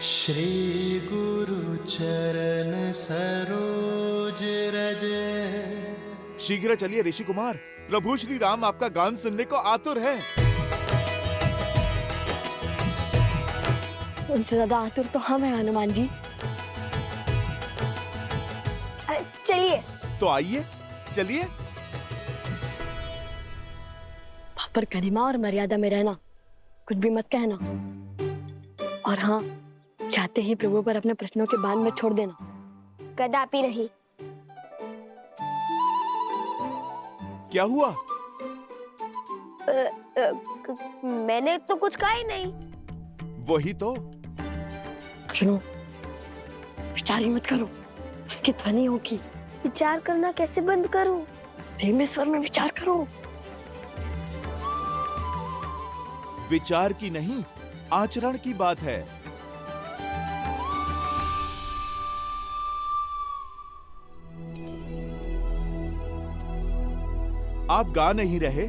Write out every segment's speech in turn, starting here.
श्री गुरु चरण सरोज रज। शीघ्र चलिए ऋषि कुमार, प्रभु श्री राम आपका गान सुनने को आतुर है। उनसे ज्यादा आतुर तो हम हैं हनुमान जी। चलिए। तो आइए, चलिए। पर गरिमा और मर्यादा में रहना, कुछ भी मत कहना। और हाँ, चाहते ही प्रभु पर अपने प्रश्नों के बाण में छोड़ देना। कदापि नहीं। क्या हुआ? मैंने तो कुछ कहा ही नहीं। वही तो। सुनो, विचार ही मत करो, उसकी ध्वनि होगी। विचार करना कैसे बंद करूं? धीमे स्वर में विचार करो। विचार की नहीं, आचरण की बात है। आप गा नहीं रहे,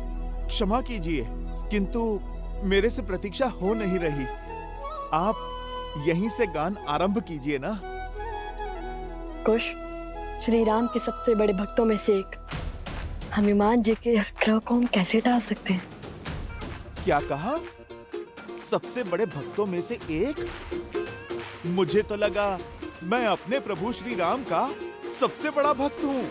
क्षमा कीजिए, किंतु मेरे से प्रतीक्षा हो नहीं रही। आप यहीं से गान आरंभ कीजिए ना। कुश, श्री राम के सबसे बड़े भक्तों में से एक हनुमान जी के आग्रह को हम कैसे टाल सकते हैं? क्या कहा? सबसे बड़े भक्तों में से एक? मुझे तो लगा मैं अपने प्रभु श्री राम का सबसे बड़ा भक्त हूँ।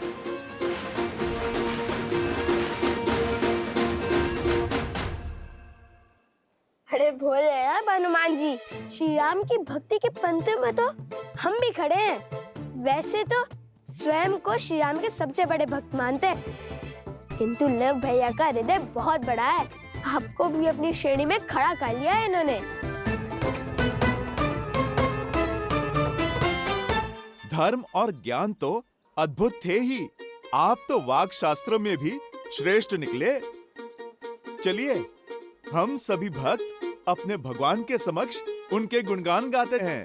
अरे भोले यार हनुमान जी, श्री राम की भक्ति के पंक्तियों में तो हम भी खड़े हैं। वैसे तो स्वयं को श्री राम के सबसे बड़े भक्त मानते हैं, किंतु लव भैया का हृदय बहुत बड़ा है। आपको भी अपनी श्रेणी में खड़ा कर लिया है इन्होंने। धर्म और ज्ञान तो अद्भुत थे ही, आप तो वाक शास्त्र में भी श्रेष्ठ निकले। चलिए, हम सभी भक्त अपने भगवान के समक्ष उनके गुणगान गाते हैं।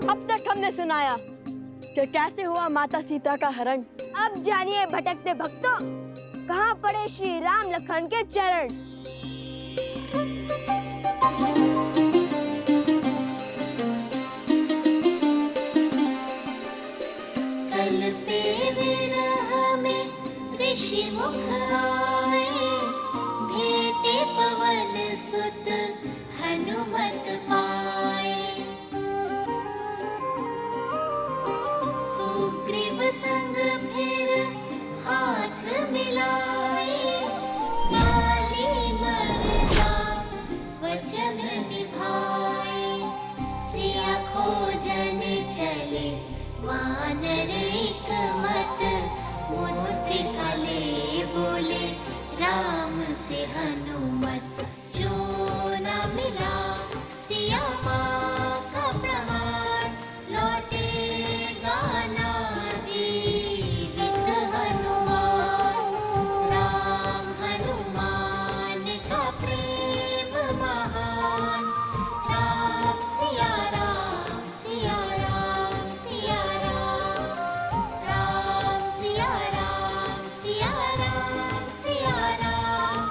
अब तक हमने सुनाया कि कैसे हुआ माता सीता का हरण। अब जानिए भटकते भक्तों, कहाँ पड़े श्री राम लखन के चरण। कल पे विरह में ऋषि मुख आए, भेटे पवन सुत हनुमत पाए। सुग्रीव संग फिर हाथ मिलाए, लाली मर्जा वचन निभाए। सिया खोजन चले वानर एक मत, मुद्रिका ले बोले राम से हनुमत। जो न मिला सिया माँ का प्रमाण, लौटेगा ना जीवित हनुमान। राम हनुमान का प्रेम महान, राम सिया राम सिया राम सिया राम। राम सिया राम सिया राम सिया राम।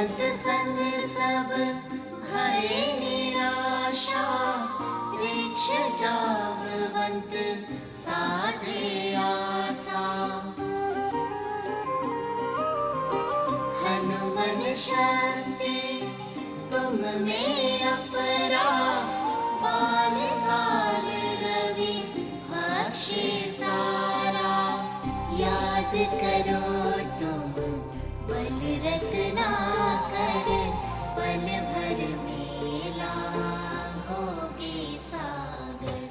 हनुमत संग सब भय निराशा, वृक्ष जामवंत साधे आसा। हनुमन शक्ति तुम में अपरा, बाल काल रवि भक्षे सारा। याद करो तुम बल रत्ना कर, पल भर में लांघोगे सागर।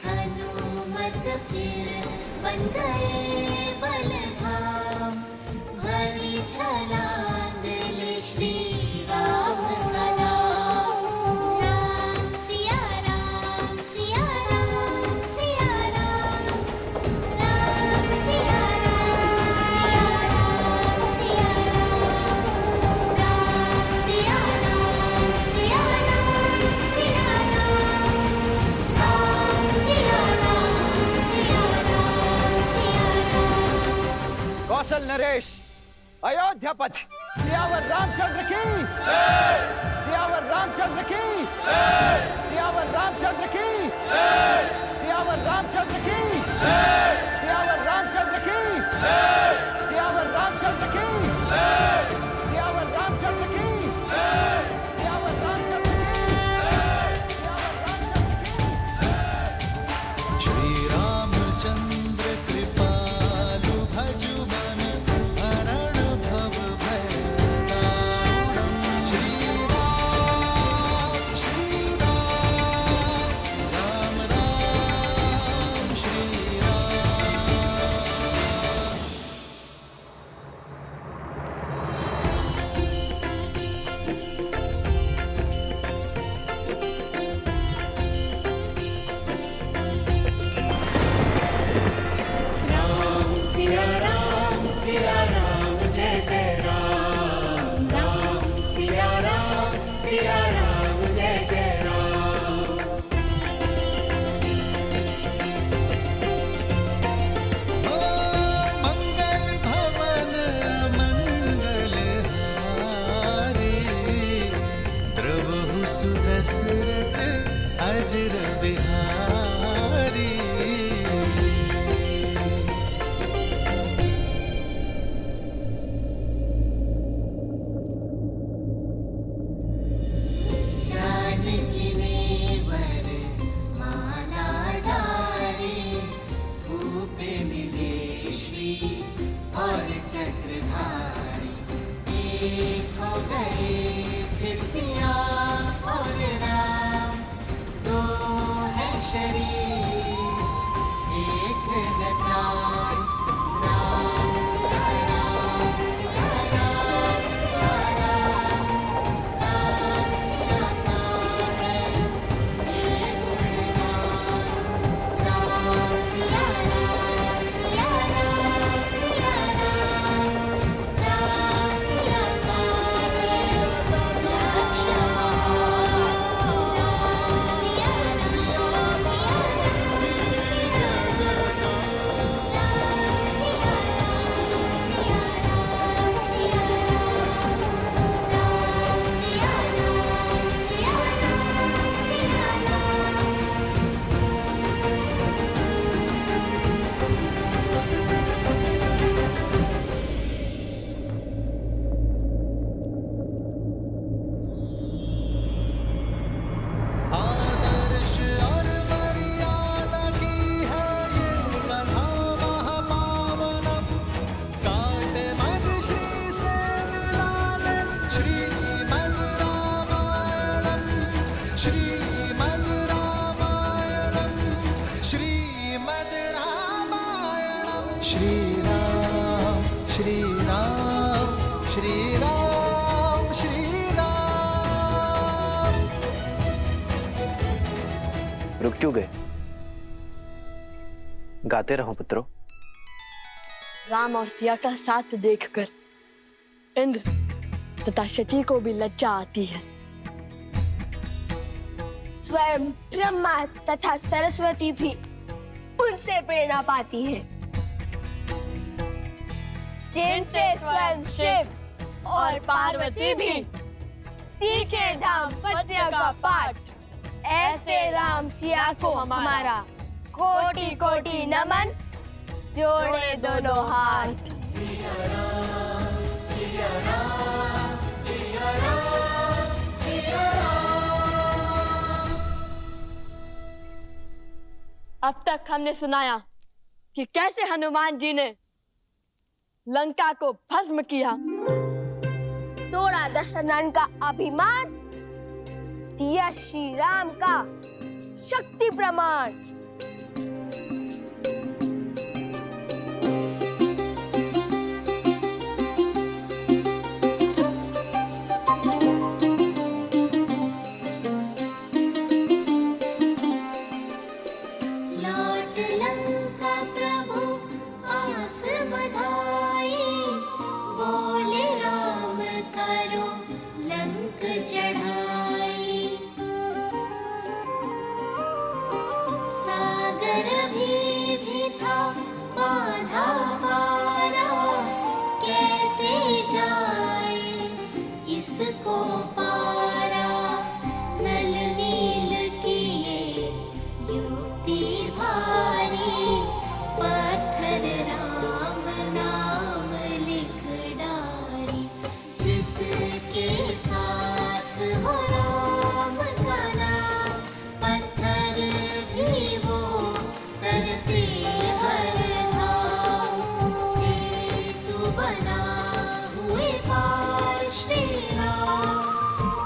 हनुमत फिर बन गए बलधाम, भरी छलांग ले श्री राम का नाम। राम सिया राम, सिया राम, सिया राम। राम सिया राम, सिया राम, सिया राम। राम सिया राम, सिया राम, सिया राम। राम सिया राम, सिया राम, सिया राम। कौशल नरेश, अयोध्यापति, सियावर रामचंद्र की, सियावर रामचंद्र की, सियावर रामचंद्र की, सियावर रामचंद्र की, सियावर रामचंद्र की, सियावर रामचंद्र की, सियावर रामचंद्र की, सियावर रामचंद्र की। श्री रामचंद्र कृपालु भजु मन, हरण भव भय दारुणम्। श्री राम, राम राम, श्री राम। मंगल भवन मंगल हारी, द्रवहु सुदशरथ अजर बिहारी। जानकी नेवर माला डारे, भूप मिले श्री और चक्रधारी। एक हो गए फिर सिया और राम, दो है शरीर एक है प्राण। राम सिया राम, सिया राम, सिया राम। राम सिया का है ये गुणगान। राम सिया राम, सिया राम, सिया राम। राम सिया का है लक्ष्य महान। राम सिया राम, सिया राम, सिया राम। राम सिया राम, सिया राम, सिया राम। राम सिया राम, सिया राम, सिया राम। आदर्श और मर्यादा की है ये कथा महापावनम। काट मद श्री से मिला दे श्रीमद् रामायणम। श्रीमद् रामायणम, श्रीमद् रामायणम। श्री राम, श्री राम, श्री राम, श्री राम। रुक क्यों गए? गाते रहो पुत्रों। राम और सिया का साथ देखकर इंद्र तथा शची को भी लज्जा आती है। स्वयं ब्रह्मा तथा सरस्वती भी उनसे प्रेरणा पाती है, जिनसे स्वयं शिव और पार्वती भी सीखे दाम्पत्य का पाठ। ऐसे राम सिया को हमारा कोटि कोटि नमन, जोड़े दोनों हाथ। अब तक हमने सुनाया कि कैसे हनुमान जी ने लंका को भस्म किया, तोड़ा दशरथन का अभिमान, दिया श्री राम का शक्ति प्रमाण। लौट लंका प्रभु आस बधाई, बोले राम करो लंक चढ़ाई। सागर भी था बाधा पारा, कैसे जाए इसको पारा। नल नील किए युक्ति भारी, पत्थर राम नाम लिख डारी। जिसके साथ हो राम का नाम, पत्थर भी वो तरते हर धाम। सेतु बना हुए पार श्री राम,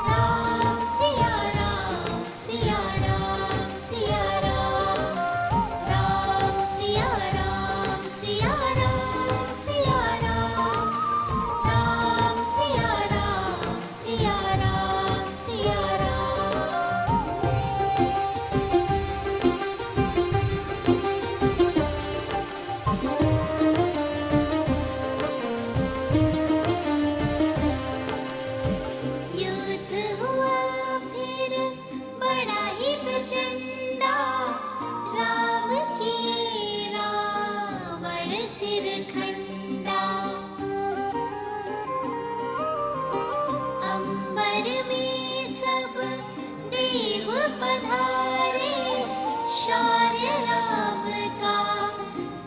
राम सिया राम, सिया राम, सिया राम। राम सिया राम, सिया राम, सिया राम। राम सिया राम, सिया राम, सिया राम। युद्ध हुआ फिर बड़ा ही प्रचंडा, राम किए रावण सिर खंडा। अंबर में सब देव पधारे, शौर्य राम का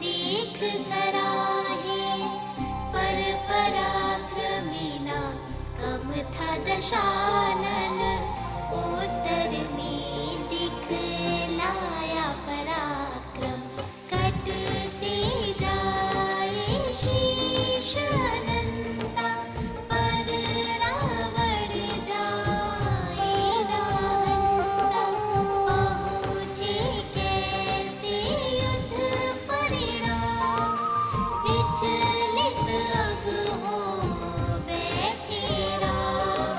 देख सराहे। पर पराक्रमी ना कम था दशानन, उत्तर में दिखलाया पराक्रम। कटते जाए शीश अनंता, पर रावण जाए रावंता। पहुँचे कैसे युद्ध परिणाम, विचलित अब हो बैठे राम।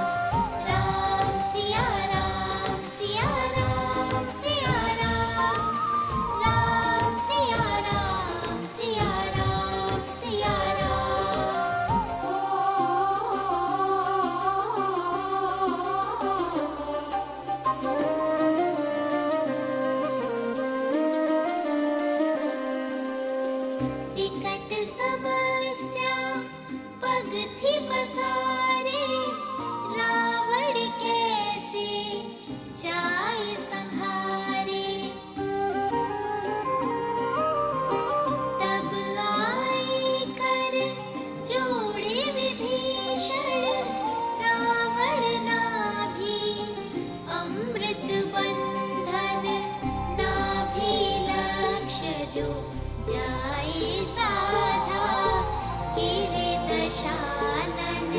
राम सिया राम, सिया राम, सिया राम। राम सिया राम, सिया राम, सिया विकट समस्या पग थी पसारे, रावण कैसे जाए संहारे। तब आए कर जोड़े विभीषण, रावण नाभि अमृत बंधन। नाभि लक्ष्य जो जाए साधा, गिरे दशानन।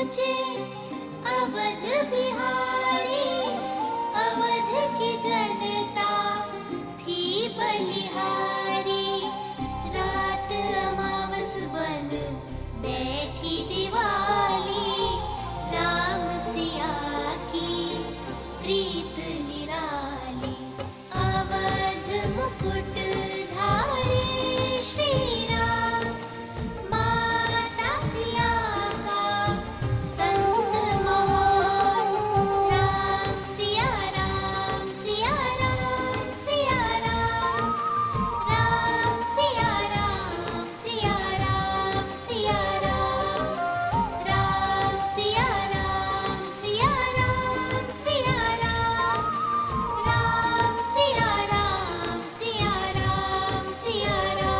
पूजे अवध बिहारी। अवध की जनता थी बलिहारी। रात अमावस बन बैठी दिवाली। राम सिया की प्रीत निराली। अवध मुकुट धारी श्री राम। माता सिया का संग मोहन। राम सिया राम सिया राम सिया राम। राम सिया राम सिया राम सिया राम। राम सिया राम सिया राम सिया राम। राम सिया राम सिया राम सिया राम।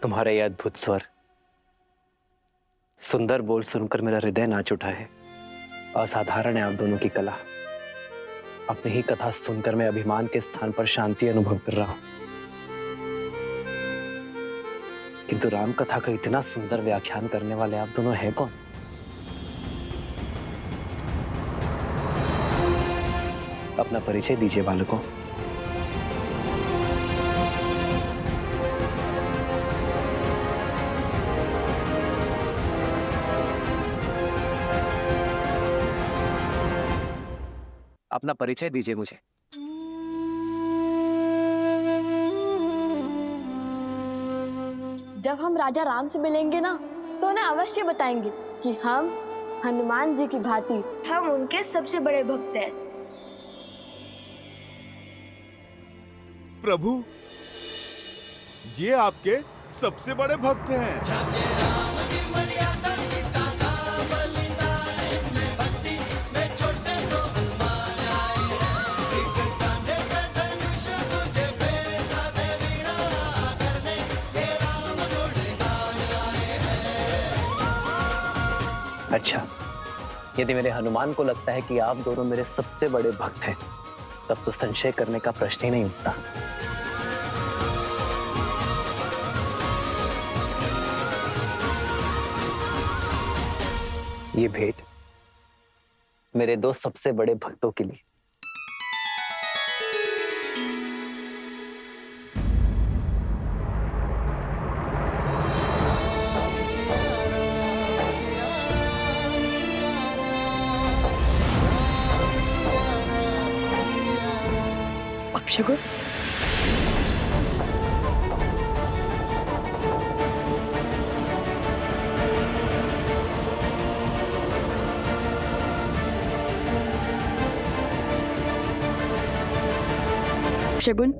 तुम्हारा ये अद्भुत स्वर, सुंदर बोल सुनकर मेरा हृदय नाच उठा है। असाधारण है आप दोनों की कला। अपनी ही कथा सुनकर मैं अभिमान के स्थान पर शांति अनुभव कर रहा हूं। किंतु राम कथा का इतना सुंदर व्याख्यान करने वाले आप दोनों हैं कौन? अपना परिचय दीजिए बालकों। अपना परिचय दीजिए मुझे। जब हम राजा राम से मिलेंगे ना तो उन्हें अवश्य बताएंगे कि हम हनुमान जी की भांति हम उनके सबसे बड़े भक्त हैं। प्रभु, ये आपके सबसे बड़े भक्त हैं। अच्छा, यदि मेरे हनुमान को लगता है कि आप दोनों मेरे सबसे बड़े भक्त हैं, तब तो संशय करने का प्रश्न ही नहीं उठता। ये भेंट मेरे दो सबसे बड़े भक्तों के लिए। अपशकुन, अपशकुन,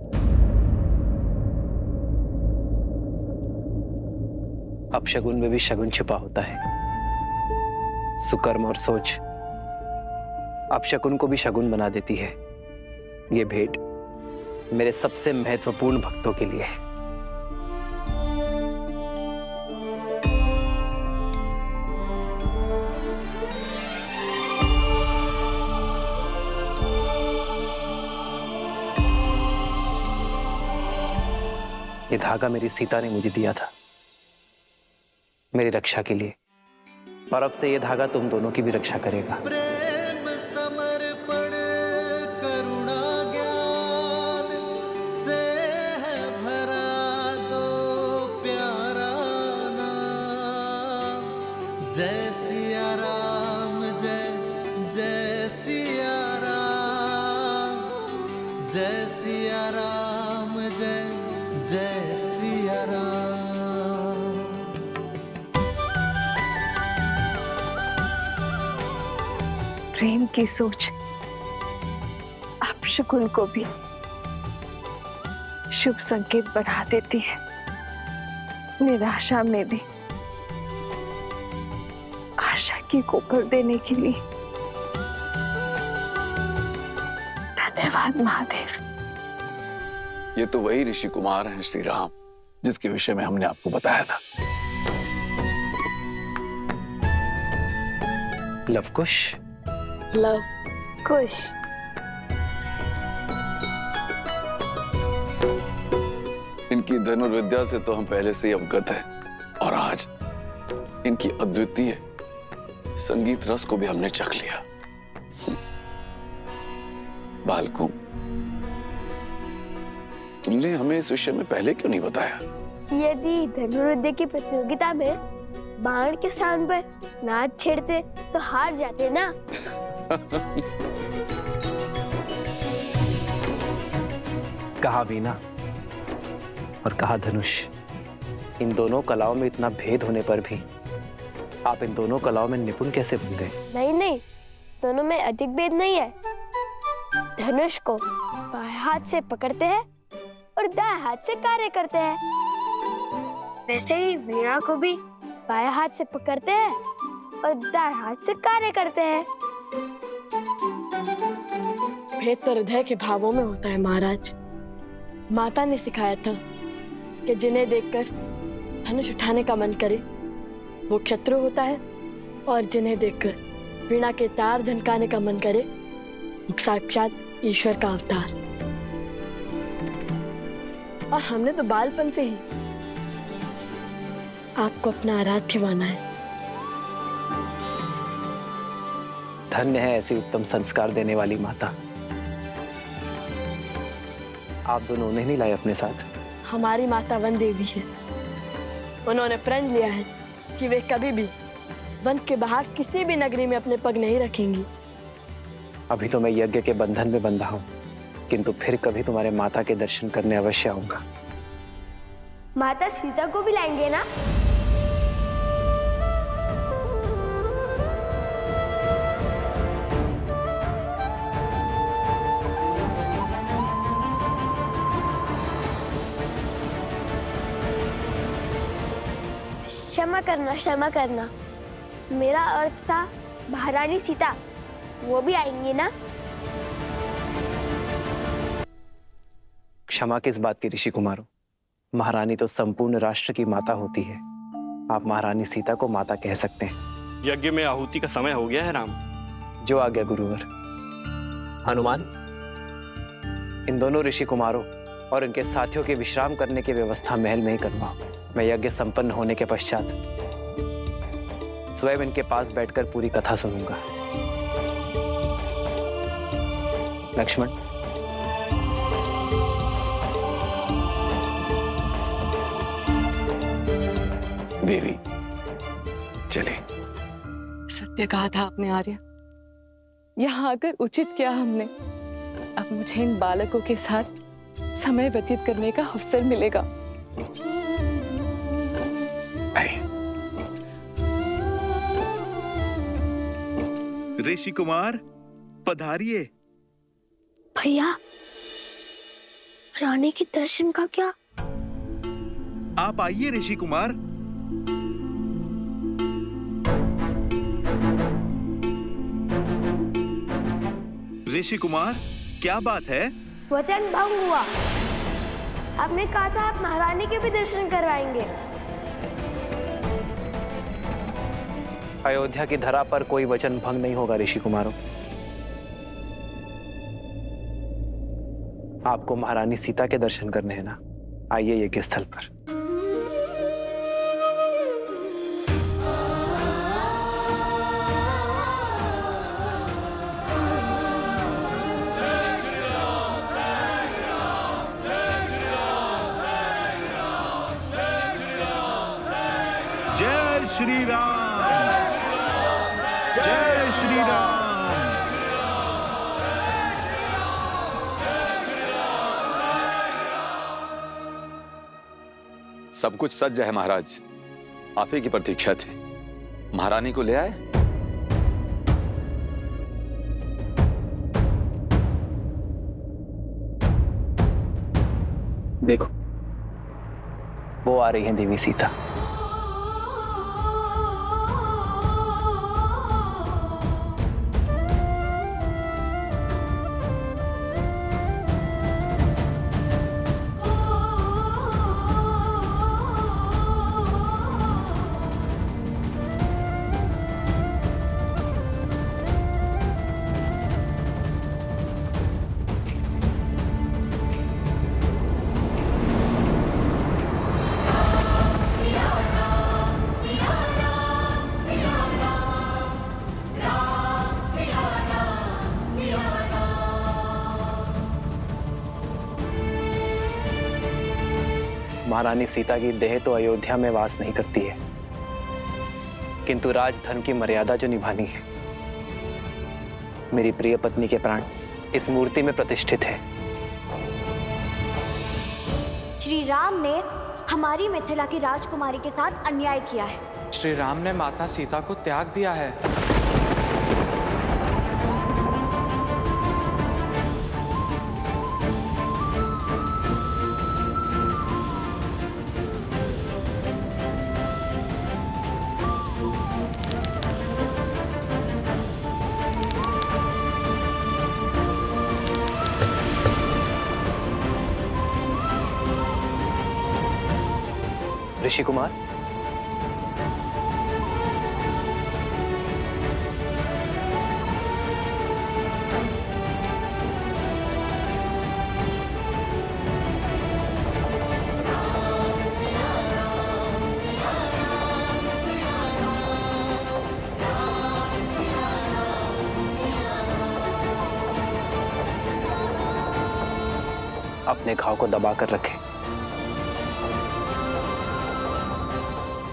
अपशगुन में भी शगुन छिपा होता है। सुकर्म और सोच अपशकुन को भी शगुन बना देती है। ये भेंट मेरे सबसे महत्वपूर्ण भक्तों के लिए है। ये धागा मेरी सीता ने मुझे दिया था मेरी रक्षा के लिए, और अब से ये धागा तुम दोनों की भी रक्षा करेगा। प्रेम समर्पण करुणा ज्ञान से है भरा दो प्यारा नाम। जय सिया राम, जय जय सिया राम। जय सिया राम, जय जय सिया राम। प्रेम की सोच अपशकुन को भी शुभ संकेत बढ़ा देती है। निराशा में भी आशा की कोपर देने के लिए धन्यवाद महादेव। ये तो वही ऋषि कुमार हैं श्री राम, जिसके विषय में हमने आपको बताया था। लवकुश, लव कुश। इनकी धनुर्विद्या से तो हम पहले से ही अवगत हैं, और आज इनकी अद्वितीय संगीत रस को भी हमने चख लिया। बालकों, तुमने हमें इस विषय में पहले क्यों नहीं बताया? यदि धनुर्विद्या की प्रतियोगिता में बाण के स्थान पर नाच छेड़ते तो हार जाते ना। कहा वीणा और कहा धनुष, इन दोनों कलाओं में इतना भेद होने पर भी आप इन दोनों कलाओं में निपुण कैसे बन गए? नहीं नहीं, दोनों में अधिक भेद नहीं है। धनुष को बाएं हाथ से पकड़ते हैं और दाएं हाथ से कार्य करते हैं। वैसे ही वीणा को भी बाएं हाथ से पकड़ते हैं और दाएं हाथ से कार्य करते हैं। भेद तो हृदय के भावों में होता है महाराज। माता ने सिखाया था कि जिन्हें देखकर धनुष उठाने का मन करे वो शत्रु होता है, और जिन्हें देखकर वीणा के तार झनकाने का मन करे वो साक्षात ईश्वर का अवतार। और हमने तो बालपन से ही आपको अपना आराध्य माना है। धन्य है ऐसी उत्तम संस्कार देने वाली माता। आप दोनों उन्हें नहीं लाए अपने साथ? हमारी माता वन देवी है। उन्होंने प्रण लिया है कि वे कभी भी वन के बाहर किसी भी नगरी में अपने पग नहीं रखेंगी। अभी तो मैं यज्ञ के बंधन में बंधा हूँ, किंतु फिर कभी तुम्हारे माता के दर्शन करने अवश्य आऊंगा। माता सीता को भी लाएंगे ना? क्षमा करना, मेरा अर्थ था महारानी सीता, वो भी आएंगी ना? क्षमा किस बात की ऋषि कुमारों? महारानी तो संपूर्ण राष्ट्र की माता होती है। आप महारानी सीता को माता कह सकते हैं। यज्ञ में आहुति का समय हो गया है राम। जो आ गया गुरुवर। हनुमान, इन दोनों ऋषि कुमारों और इनके साथियों के विश्राम करने की व्यवस्था महल में ही करवाओ। मैं यज्ञ संपन्न होने के पश्चात स्वयं इनके पास बैठकर पूरी कथा सुनूंगा। लक्ष्मण, देवी, चले। सत्य कहा था आपने आर्य। यहाँ आकर उचित किया हमने। अब मुझे इन बालकों के साथ समय व्यतीत करने का अवसर मिलेगा। ऋषि कुमार पधारिए। भैया, रानी के दर्शन का क्या? आप आइए ऋषि कुमार। ऋषि कुमार, क्या बात है? वचन भंग हुआ। आपने कहा था आप महारानी के भी दर्शन करवाएंगे। अयोध्या की धरा पर कोई वचन भंग नहीं होगा ऋषि कुमारों। आपको महारानी सीता के दर्शन करने हैं ना? आइए यज्ञ स्थल पर। जय श्री राम, जय श्री राम। सब कुछ सज्ज है महाराज, आप ही की प्रतीक्षा थी। महारानी को ले आए। देखो, वो आ रही है देवी सीता। महारानी सीता की देह तो अयोध्या में वास नहीं करती है, किंतु राजधर्म की मर्यादा जो निभानी है, मेरी प्रिय पत्नी के प्राण इस मूर्ति में प्रतिष्ठित है। श्री राम ने हमारी मिथिला की राजकुमारी के साथ अन्याय किया है। श्री राम ने माता सीता को त्याग दिया है। ऋषि कुमार, अपने घाव को दबा कर रखें।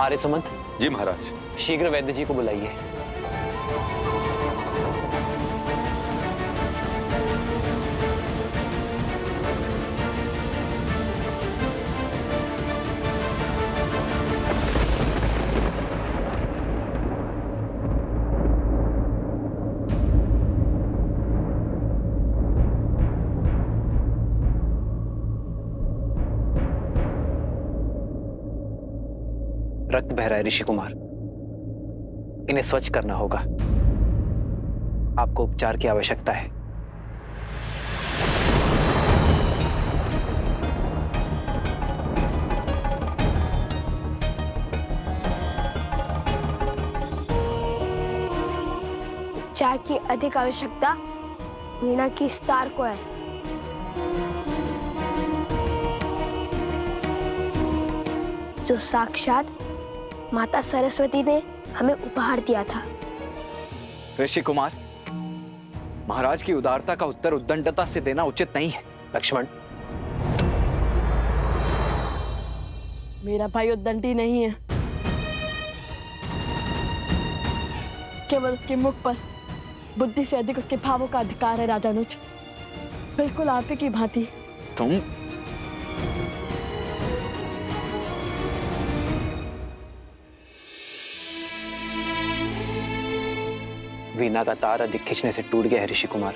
आर्य सुमंत। जी महाराज। शीघ्र वैद्य जी को बुलाइए। रक्त बह रहा है ऋषि कुमार, इन्हें स्वच्छ करना होगा। आपको उपचार की आवश्यकता है। उपचार की अधिक आवश्यकता वीणा की स्तार को है। जो साक्षात माता सरस्वती ने हमें उपहार दिया था। ऋषि कुमार, महाराज की उदारता का उत्तर उद्दंडता से देना उचित नहीं है। लक्ष्मण, मेरा भाई उद्दंडी नहीं है, केवल उसके मुख पर बुद्धि से अधिक उसके भावों का अधिकार है। राजानुज, बिल्कुल आप ही की भांति। तुम वीणा का तार अधिक खींचने से टूट गया है ऋषि कुमार।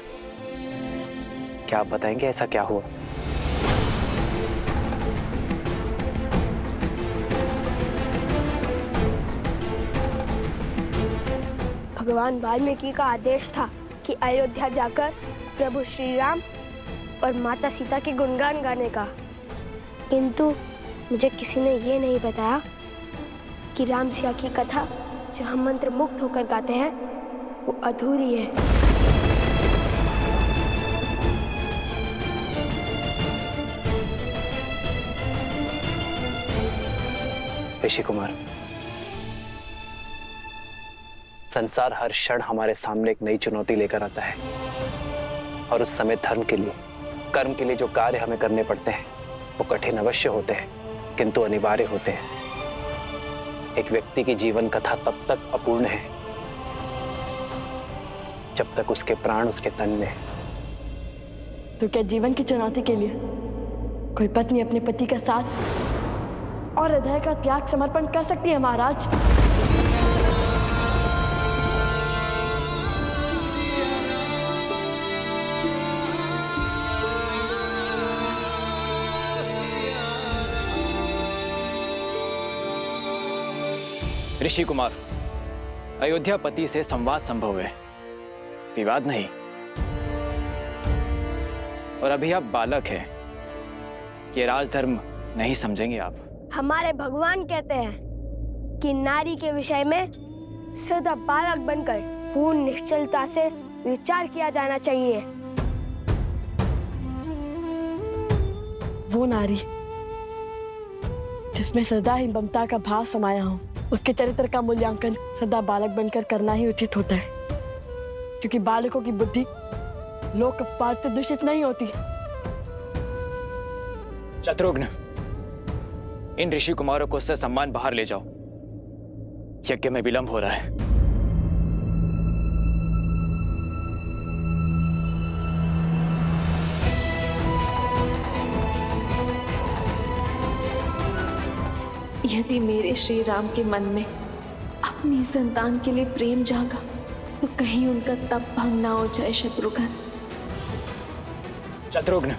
क्या आप बताएंगे ऐसा क्या हुआ? भगवान वाल्मीकि का आदेश था कि अयोध्या जाकर प्रभु श्री राम और माता सीता के गुणगान गाने का, किंतु मुझे किसी ने ये नहीं बताया कि राम सिया की कथा जो हम मंत्र मुक्त होकर गाते हैं वो अधूरी है। ऋषि कुमार, संसार हर क्षण हमारे सामने एक नई चुनौती लेकर आता है, और उस समय धर्म के लिए, कर्म के लिए जो कार्य हमें करने पड़ते हैं वो कठिन अवश्य होते हैं, किंतु अनिवार्य होते हैं। एक व्यक्ति की जीवन कथा तब तक अपूर्ण है जब तक उसके प्राण उसके तन में। तो क्या जीवन की चुनौती के लिए कोई पत्नी अपने पति का साथ और हृदय का त्याग समर्पण कर सकती है महाराज? ऋषि कुमार, अयोध्यापति से संवाद संभव है, विवाद नहीं। और अभी आप बालक हैं, ये राजधर्म नहीं समझेंगे आप। हमारे भगवान कहते हैं कि नारी के विषय में सदा बालक बनकर पूर्ण निश्चलता से विचार किया जाना चाहिए। वो नारी जिसमें सदा ही ममता का भाव समाया हो, उसके चरित्र का मूल्यांकन सदा बालक बनकर करना ही उचित होता है, क्योंकि बालकों की बुद्धि लोक अपवाद से दूषित नहीं होती। शत्रुघ्न, इन ऋषि कुमारों को उससे सम्मान बाहर ले जाओ, यज्ञ में विलंब हो रहा है। यदि मेरे श्री राम के मन में अपनी संतान के लिए प्रेम जागा तो कहीं उनका तप भंग ना हो जाए। शत्रुघ्न, शत्रुघ्न,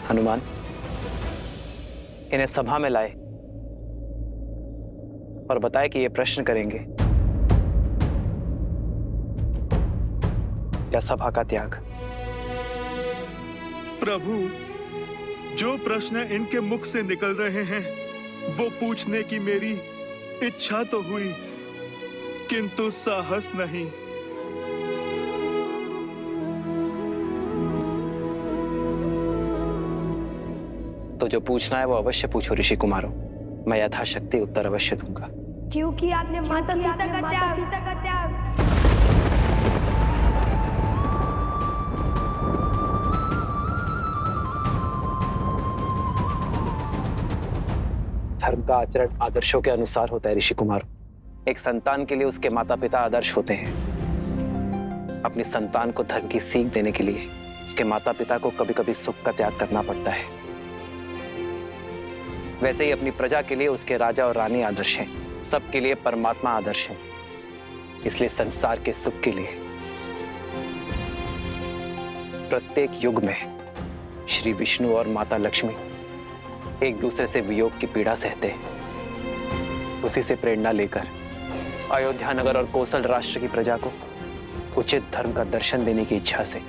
हनुमान, इन्हें सभा में लाए और बताए कि ये प्रश्न करेंगे, क्या सभा का त्याग? प्रभु, जो प्रश्न इनके मुख से निकल रहे हैं वो पूछने की मेरी इच्छा तो हुई, किंतु साहस नहीं। तो जो पूछना है वो अवश्य पूछो ऋषि कुमारों, मैं यथाशक्ति उत्तर अवश्य दूंगा। क्योंकि आपने माता सीता का त्याग धर्म का आचरण आदर्शों के अनुसार होता है ऋषि कुमार। एक संतान के लिए उसके माता पिता आदर्श होते हैं। अपनी संतान को धर्म की सीख देने के लिए उसके माता पिता को कभी कभी सुख का त्याग करना पड़ता है। वैसे ही अपनी प्रजा के लिए उसके राजा और रानी आदर्श हैं, सबके लिए परमात्मा आदर्श है। इसलिए संसार के सुख के लिए प्रत्येक युग में श्री विष्णु और माता लक्ष्मी एक दूसरे से वियोग की पीड़ा सहते हैं। उसी से प्रेरणा लेकर अयोध्या नगर और कौशल राष्ट्र की प्रजा को उचित धर्म का दर्शन देने की इच्छा से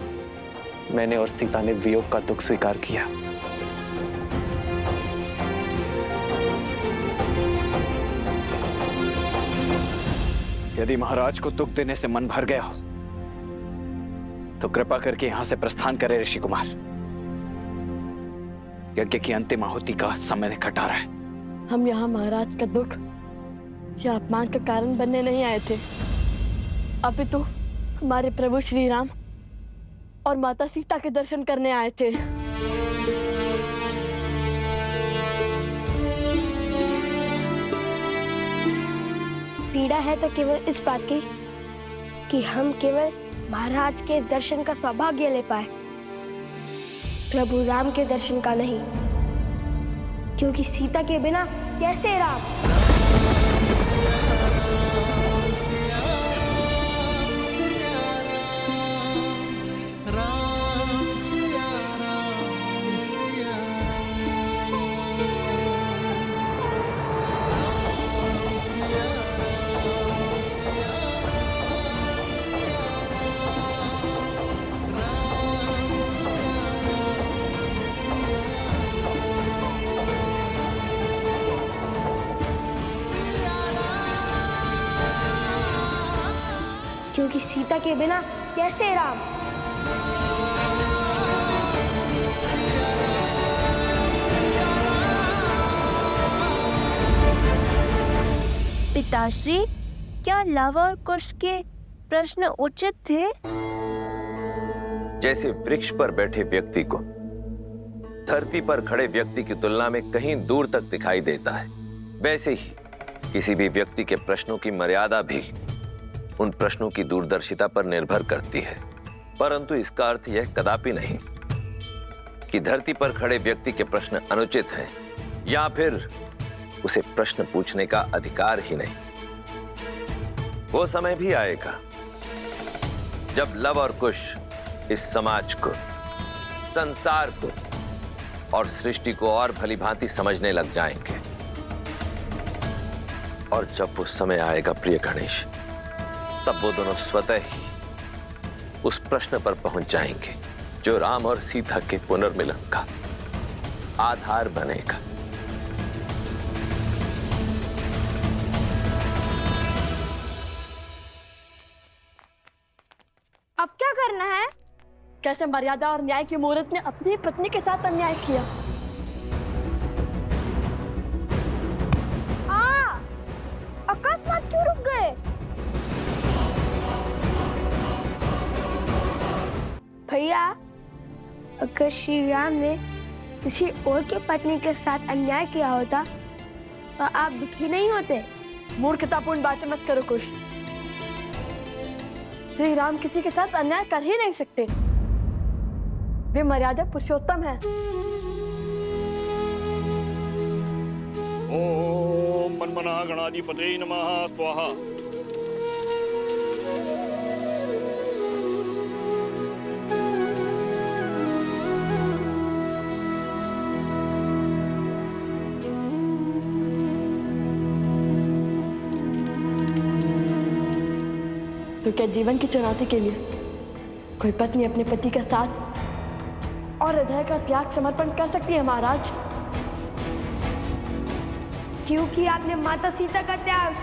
मैंने और सीता ने वियोग का दुख स्वीकार किया। यदि महाराज को दुख देने से मन भर गया हो तो कृपा करके यहां से प्रस्थान करें ऋषि कुमार। यज्ञ की अंतिम आहुति का समय निकट आ रहा है। हम यहाँ महाराज का दुख या अपमान का कारण बनने नहीं आए थे, अपितु हमारे प्रभु श्री राम और माता सीता के दर्शन करने आए थे। पीड़ा है तो केवल इस बात की कि हम केवल महाराज के दर्शन का सौभाग्य ले पाए, प्रभु राम के दर्शन का नहीं, क्योंकि सीता के बिना कैसे राम? क्योंकि सीता के बिना कैसे राम? पिताश्री, क्या लव और कुश के प्रश्न उचित थे? जैसे वृक्ष पर बैठे व्यक्ति को धरती पर खड़े व्यक्ति की तुलना में कहीं दूर तक दिखाई देता है, वैसे ही किसी भी व्यक्ति के प्रश्नों की मर्यादा भी उन प्रश्नों की दूरदर्शिता पर निर्भर करती है। परंतु इसका अर्थ यह कदापि नहीं कि धरती पर खड़े व्यक्ति के प्रश्न अनुचित हैं या फिर उसे प्रश्न पूछने का अधिकार ही नहीं। वो समय भी आएगा जब लव और कुश इस समाज को, संसार को और सृष्टि को और भली भांति समझने लग जाएंगे। और जब वो समय आएगा प्रिय गणेश, तब वो दोनों स्वतः ही उस प्रश्न पर पहुंच जाएंगे जो राम और सीता के पुनर्मिलन का आधार बनेगा। अब क्या करना है? कैसे मर्यादा और न्याय की मूर्त ने अपनी पत्नी के साथ अन्याय किया। अकस्मात क्यों रुक गए? भैया, अगर श्री राम ने किसी और की पत्नी के साथ अन्याय किया होता तो आप दुखी नहीं होते। मूर्खतापूर्ण बातें मत करो कुश। श्री राम किसी के साथ अन्याय कर ही नहीं सकते। वे मर्यादा पुरुषोत्तम हैं। ओम मनमना गणाधिपते नमः स्वाहा। तो क्या जीवन की चुनौती के लिए कोई पत्नी अपने पति का साथ और हृदय का त्याग समर्पण कर सकती है महाराज? क्योंकि आपने माता सीता का त्याग।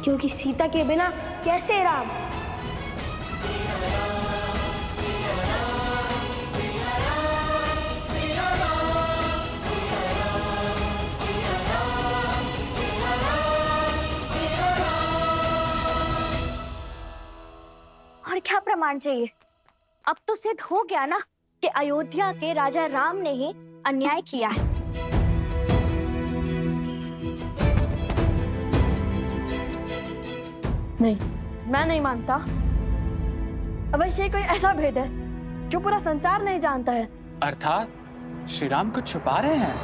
क्योंकि सीता के बिना कैसे राम? और क्या प्रमाण चाहिए? अब तो सिद्ध हो गया ना कि अयोध्या के राजा राम ने ही अन्याय किया है। नहीं, मैं नहीं मानता। अवश्य ये कोई ऐसा भेद है जो पूरा संसार नहीं जानता है। अर्थात श्री राम कुछ छुपा रहे हैं?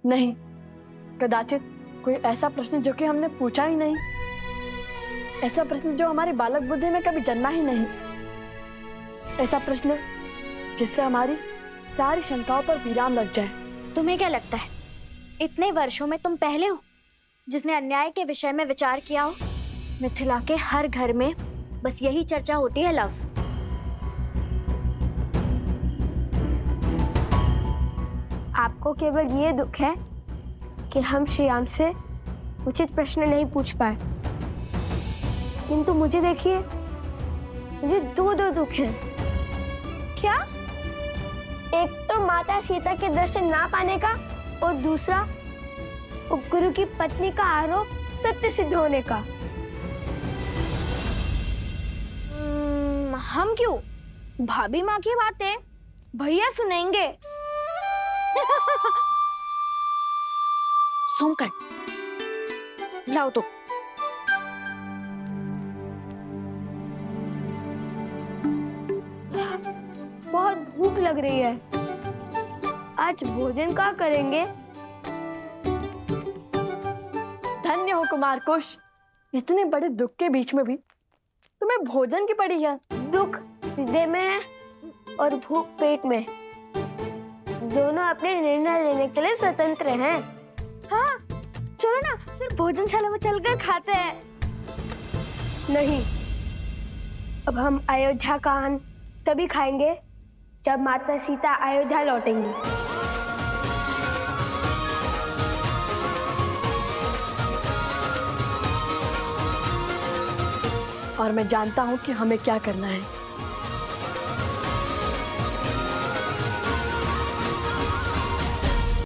नहीं, कदाचित कोई ऐसा प्रश्न जो कि हमने पूछा ही नहीं, ऐसा प्रश्न जो हमारी बालक बुद्धि में कभी जन्मा ही नहीं, ऐसा प्रश्न जिससे हमारी सारी शंकाओं पर विराम लग जाए। तुम्हें क्या लगता है इतने वर्षों में तुम पहले हो जिसने अन्याय के विषय में विचार किया हो? मिथिला के हर घर में बस यही चर्चा होती है लव। आपको केवल ये दुख है कि हम श्री राम से उचित प्रश्न नहीं पूछ पाए, किंतु मुझे देखिए, मुझे दो दुख हैं। क्या? एक तो माता सीता के दर्शन ना पाने का और दूसरा गुरु की पत्नी का आरोप सत्य सिद्ध होने का। हम क्यों? भाभी माँ की बातें भैया सुनेंगे। सोमकर, लाओ तो। बहुत भूख लग रही है, आज भोजन क्या करेंगे? धन्य हो कुमार कुश, इतने बड़े दुख के बीच में भी तुम्हें भोजन की पड़ी है। दुख हृदय में है और भूख पेट में। दोनों अपने निर्णय लेने के लिए स्वतंत्र हैं। हाँ, चलो ना फिर भोजनशाला में चलकर खाते हैं। नहीं, अब हम अयोध्या का अन्न तभी खाएंगे जब माता सीता अयोध्या लौटेंगी। और मैं जानता हूँ कि हमें क्या करना है।